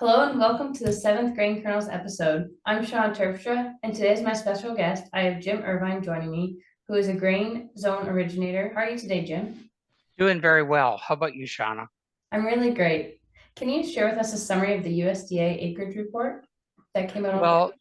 Hello and welcome to the seventh Grain Kernels episode. I'm Sean Terpstra, and today is my special guest. I have Jim Irvine joining me, who is a grain zone originator. How are you today, Jim? Doing very well. How about you, Shauna? I'm really great. Can you share with us a summary of the USDA acreage report that came out on Friday?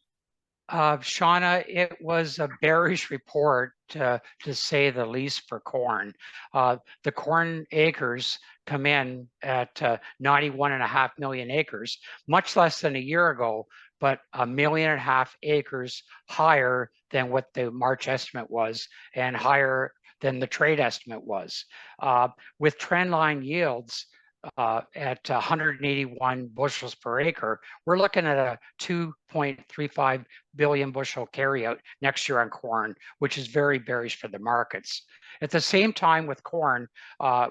Well, Shauna, it was a bearish report, to say the least, for corn. The corn acres come in at 91.5 million acres, much less than a year ago, but 1.5 million acres higher than what the March estimate was and higher than the trade estimate was. With trendline yields at 181 bushels per acre, we're looking at a 2.35 billion bushel carryout next year on corn, which is very bearish for the markets. At the same time with corn,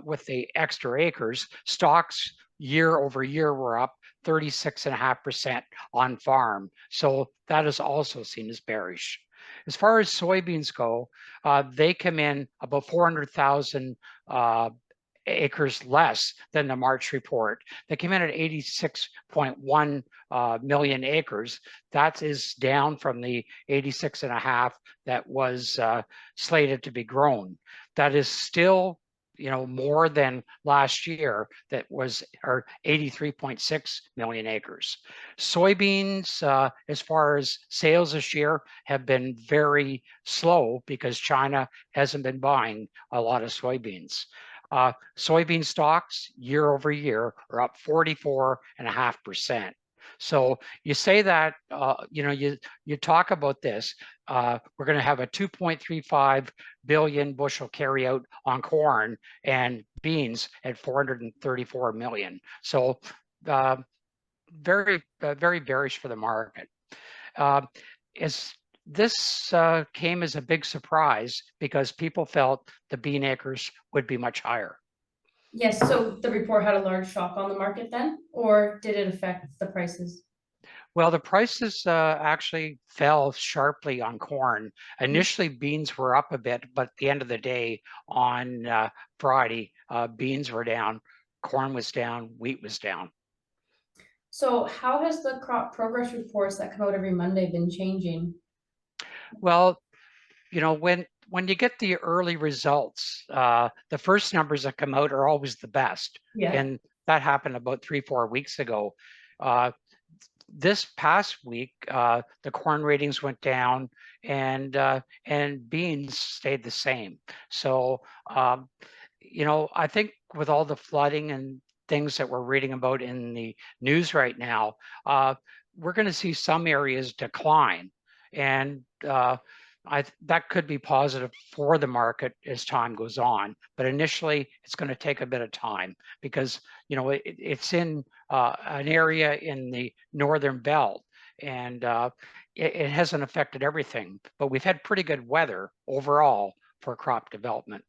with the extra acres, stocks year over year were up 36.5% on farm. So that is also seen as bearish. As far as soybeans go, they come in about 400,000 acres less than the March report. They came in at 86.1 million acres. That is down from the 86.5 that was slated to be grown. That is still, more than last year that was 83.6 million acres. Soybeans, as far as sales this year, have been very slow because China hasn't been buying a lot of soybeans. Soybean stocks year over year are up 44.5%. So you say that, you talk about this, we're going to have a 2.35 billion bushel carryout on corn and beans at 434 million. So very bearish for the market. As this came as a big surprise because people felt the bean acres would be much higher. Yes, so the report had a large shock on the market then, or did it affect the prices? Well, the prices actually fell sharply on corn. Initially, beans were up a bit, but at the end of the day on Friday, beans were down, corn was down, wheat was down. So how has the crop progress reports that come out every Monday been changing? Well, when you get the early results, the first numbers that come out are always the best, Yeah. and that happened about 3-4 weeks ago. Uh, this past week, the corn ratings went down, and beans stayed the same. So, I think with all the flooding and things that we're reading about in the news right now, we're going to see some areas decline, and that could be positive for the market as time goes on. But initially, it's going to take a bit of time because it's in an area in the northern belt, and it hasn't affected everything. But we've had pretty good weather overall for crop development.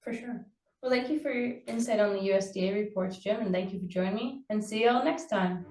For sure. Well, thank you for your insight on the USDA reports, Jim, and thank you for joining me. And see you all next time.